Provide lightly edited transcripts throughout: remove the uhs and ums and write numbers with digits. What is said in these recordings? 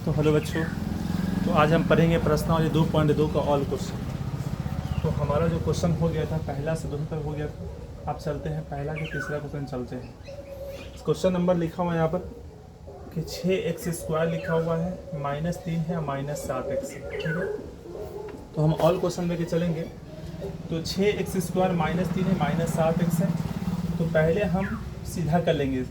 तो हेलो बच्चों, तो आज हम पढ़ेंगे प्रश्नावली 2.2 का ऑल क्वेश्चन। तो हमारा जो क्वेश्चन हो गया था पहला से 2 तक हो गया था। अब चलते हैं पहला के तीसरा क्वेश्चन चलते हैं। क्वेश्चन नंबर लिखा हुआ है यहाँ पर कि 6x² लिखा हुआ है, -3 है, -7x है। ठीक है, तो हम ऑल क्वेश्चन लेके चलेंगे। तो 6x² -3 है, -7x है। तो पहले हम सीधा कर लेंगे।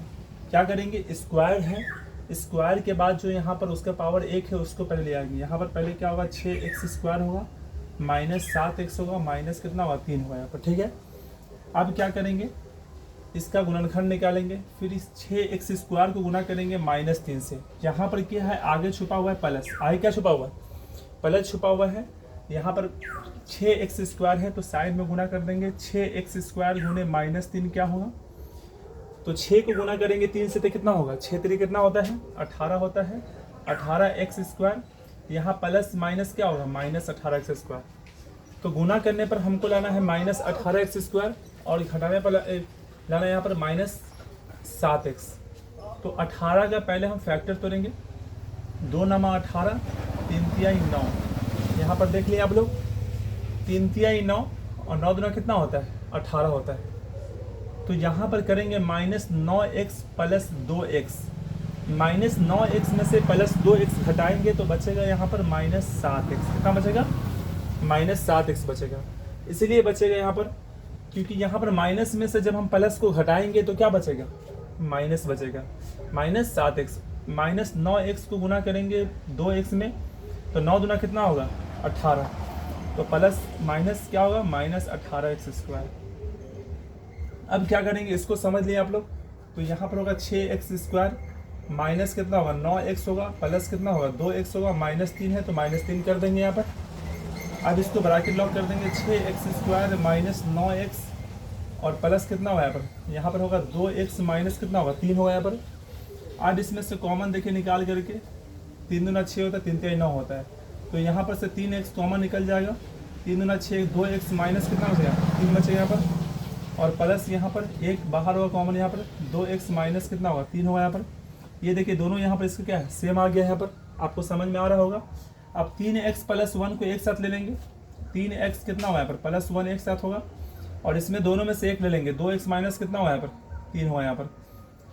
क्या करेंगे, स्क्वायर है, स्क्वायर के बाद जो यहाँ पर उसका पावर 1 है उसको पहले ले आएंगे। यहाँ पर पहले क्या होगा, 6x² होगा, -7x होगा, माइनस कितना होगा, 3 होगा यहाँ पर। ठीक है, अब क्या करेंगे, इसका गुणनखंड निकालेंगे, फिर इस 6x² को गुना करेंगे -3 से। यहाँ पर क्या है, आगे छुपा हुआ है प्लस, आगे क्या छुपा हुआ है, प्लस छुपा हुआ है। यहाँ पर 6x² है तो साइड में गुना कर देंगे। 6x² गुने -3 क्या होगा, तो 6 को गुना करेंगे 3 से तो कितना होगा, 6 3 कितना होता है, 18 होता है। 18x², यहाँ प्लस माइनस क्या होगा, -18x²। तो गुना करने पर हमको लाना है -18x² और घटाने पर लाना है यहाँ पर -7x। तो 18 का पहले हम फैक्टर तोड़ेंगे, 2 नमा 18, 3 तिहाई 9। यहाँ पर देख लिया आप लोग, 3 तिहाई 9 और 9 दूना कितना होता है, 18 होता है। तो यहाँ पर करेंगे -9x + 2x। -9x में से +2x घटाएंगे तो बचेगा यहाँ पर -7x। कितना बचेगा, -7x बचेगा। इसलिए बचेगा यहाँ पर क्योंकि यहाँ पर माइनस में से जब हम प्लस को घटाएंगे तो क्या बचेगा, माइनस बचेगा। -7x, -9x को गुना करेंगे 2x में तो 9 दूना कितना होगा, 18। तो प्लस माइनस क्या होगा, -18x²। अब क्या करेंगे, इसको समझ लिए आप लोग। तो यहाँ पर होगा 6x² माइनस कितना होगा, 9x होगा, प्लस कितना होगा, 2x होगा, -3 है तो -3 कर देंगे यहाँ पर। अब इसको ब्रैकेट लॉक कर देंगे, 6x² - 9x और प्लस कितना होगा यहाँ पर होगा 2x माइनस कितना होगा, 3 होगा यहाँ पर। अब इसमें से कॉमन देखिए निकाल करके, 3 दूना 6 होता है, 3 तिहाई 9 होता है। तो यहाँ पर से 3x कॉमन निकल जाएगा, 3 दूना 6, 2x माइनस कितना बचेगा, 3 बचेगा यहाँ पर। और प्लस यहाँ पर 1 बाहर होगा कॉमन, यहाँ पर 2x माइनस कितना होगा, 3 होगा यहाँ पर। ये देखिए दोनों यहाँ पर इसका क्या है, सेम आ गया है यहाँ पर, आपको समझ में आ रहा होगा। अब 3x + 1 को एक साथ ले लेंगे, 3x कितना होगा यहाँ पर, +1 एक साथ होगा। और इसमें दोनों में से एक ले लेंगे, 2x माइनस कितना होगा यहाँ पर, 3 होगा यहाँ पर।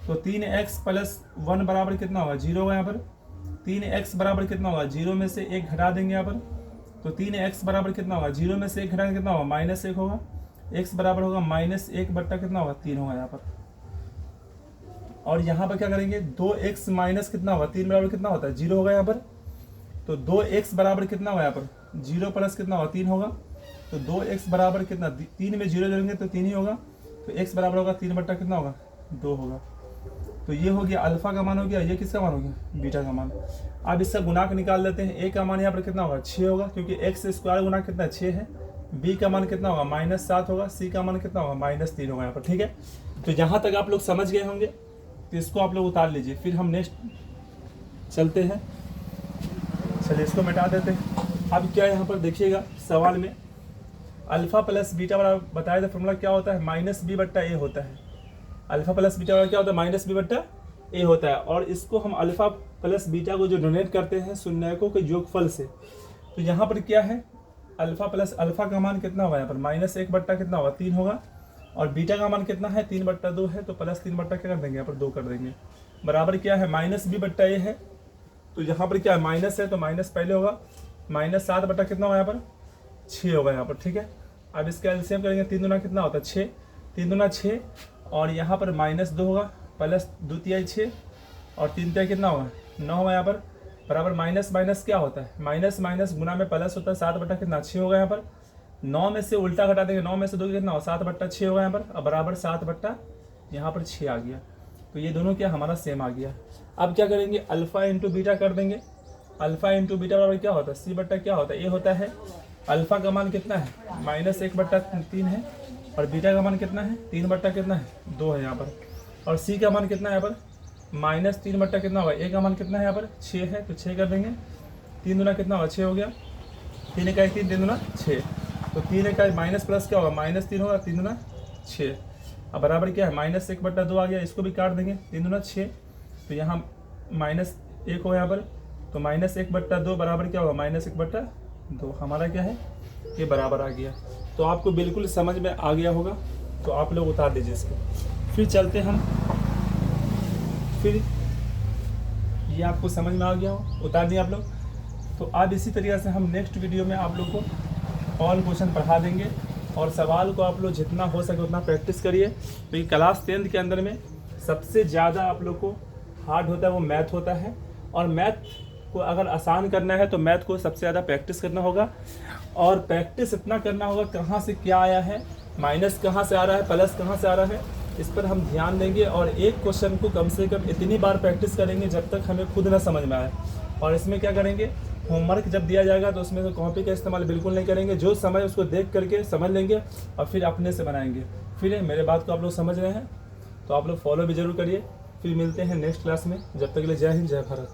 तो 3x + 1 बराबर कितना होगा, 0 होगा यहाँ पर। 3x बराबर कितना होगा, 0 में से 1 घटा देंगे यहाँ पर। तो 3x बराबर कितना होगा, 0 में से 1 घटाएंगे कितना होगा, -1 होगा। x बराबर होगा -1 बट्टा कितना होगा, 3 होगा यहाँ पर। और यहाँ पर क्या करेंगे, 2x माइनस कितना होगा, 3 बराबर कितना होता है, 0 होगा यहाँ पर। तो 2x बराबर कितना होगा यहाँ पर, 0 प्लस कितना होगा, 3 होगा। तो 2x बराबर कितना, 3 में 0 जोड़ेंगे तो 3 ही होगा। तो x बराबर होगा 3 बट्टा कितना होगा, 2 होगा। तो ये हो गया अल्फा का मान हो गया, ये किसका मान हो गया, बीटा का मान। अब इसका गुणांक निकाल लेते हैं। a का मान यहाँ पर कितना होगा, 6 होगा क्योंकि x² गुना कितना 6 है। b का मान कितना होगा, -7 होगा। c का मान कितना होगा, -3 होगा यहाँ पर। ठीक है, तो यहाँ तक आप लोग समझ गए होंगे, तो इसको आप लोग उतार लीजिए। फिर हम नेक्स्ट चलते हैं। चलिए इसको मिटा देते हैं। अब क्या यहाँ पर देखिएगा सवाल में, अल्फा + बीटा वाला बताया था फॉर्मूला क्या होता है, -b/a होता है। अल्फा + बीटा वाला क्या होता है, -b/a होता है। और इसको हम अल्फा + बीटा को जो डोनेट करते हैं शून्यकों के योगफल से। तो यहाँ पर क्या है, अल्फा + अल्फा का मान कितना होगा यहाँ पर, -1 बट्टा कितना होगा, 3 होगा। और बीटा का मान कितना है, 3/2 है। तो +3 बट्टा क्या कर देंगे यहाँ पर, 2 कर देंगे। बराबर क्या है, -b/a है। तो यहाँ पर क्या है, माइनस है तो माइनस पहले होगा, -7 बट्टा कितना होगा यहाँ पर, 6 होगा यहाँ पर। ठीक है, अब इसका एलसीएम करेंगे, 3 दूना कितना होता है, 6, 3 दूना 6 और यहाँ पर -2 होगा, प्लस 2 तिहाई 6 और 3 तिहाई कितना होगा, 9 होगा यहाँ पर। बराबर माइनस माइनस क्या होता है, माइनस माइनस गुना में प्लस होता है, 7 बट्टा कितना 6 होगा यहाँ पर। 9 में से उल्टा घटा देंगे, 9 में से 2 कितना होगा, 7/6 होगा यहाँ पर। अब बराबर 7 बट्टा यहाँ पर 6 आ गया। तो ये दोनों क्या हमारा सेम आ गया। अब क्या करेंगे, अल्फा इंटू बीटा कर देंगे। अल्फा इंटू बीटा बराबर क्या होता है, c बट्टा क्या होता है, a होता है। अल्फा का मान कितना है, -1/3 है। और बीटा का मान कितना है, 3 बट्टा कितना है, 2 है यहाँ पर। और c का मान कितना है यहाँ पर, -3 बट्टा कितना होगा, a का मान कितना है यहाँ पर, 6 है। तो 6 कर देंगे, 3 दूना कितना होगा, 6 हो गया। 3 इकाई 3, 3 दूना 6। तो 3 इकाई माइनस प्लस क्या होगा, -3 होगा, 3 दूना 6। अब बराबर क्या है, -1/2 आ गया, इसको भी काट देंगे, 3 दूना 6। तो यहाँ -1 होगा यहाँ पर। तो -1/2 बराबर क्या होगा, -1/2। हमारा क्या है, ये बराबर आ गया। तो आपको बिल्कुल समझ में आ गया होगा, तो आप लोग उतार दीजिए इसको। फिर चलते हम, फिर ये आपको समझ में आ गया हो, उतार दिए आप लोग। तो अब इसी तरीके से हम नेक्स्ट वीडियो में आप लोग को ऑल क्वेश्चन पढ़ा देंगे, और सवाल को आप लोग जितना हो सके उतना प्रैक्टिस करिए, क्योंकि क्लास 10th के अंदर में सबसे ज़्यादा आप लोग को हार्ड होता है वो मैथ होता है। और मैथ को अगर आसान करना है तो मैथ को सबसे ज़्यादा प्रैक्टिस करना होगा, और प्रैक्टिस इतना करना होगा कहाँ से क्या आया है, माइनस कहाँ से आ रहा है, प्लस कहाँ से आ रहा है, इस पर हम ध्यान देंगे। और एक क्वेश्चन को कम से कम इतनी बार प्रैक्टिस करेंगे जब तक हमें खुद ना समझ में आए। और इसमें क्या करेंगे, होमवर्क जब दिया जाएगा तो उसमें से कॉपी का इस्तेमाल बिल्कुल नहीं करेंगे, जो समझ उसको देख करके समझ लेंगे और फिर अपने से बनाएंगे। फिर मेरे बात को आप लोग समझ रहे हैं, तो आप लोग फॉलो भी जरूर करिए। फिर मिलते हैं नेक्स्ट क्लास में, जब तक के लिए जय हिंद जय भारत।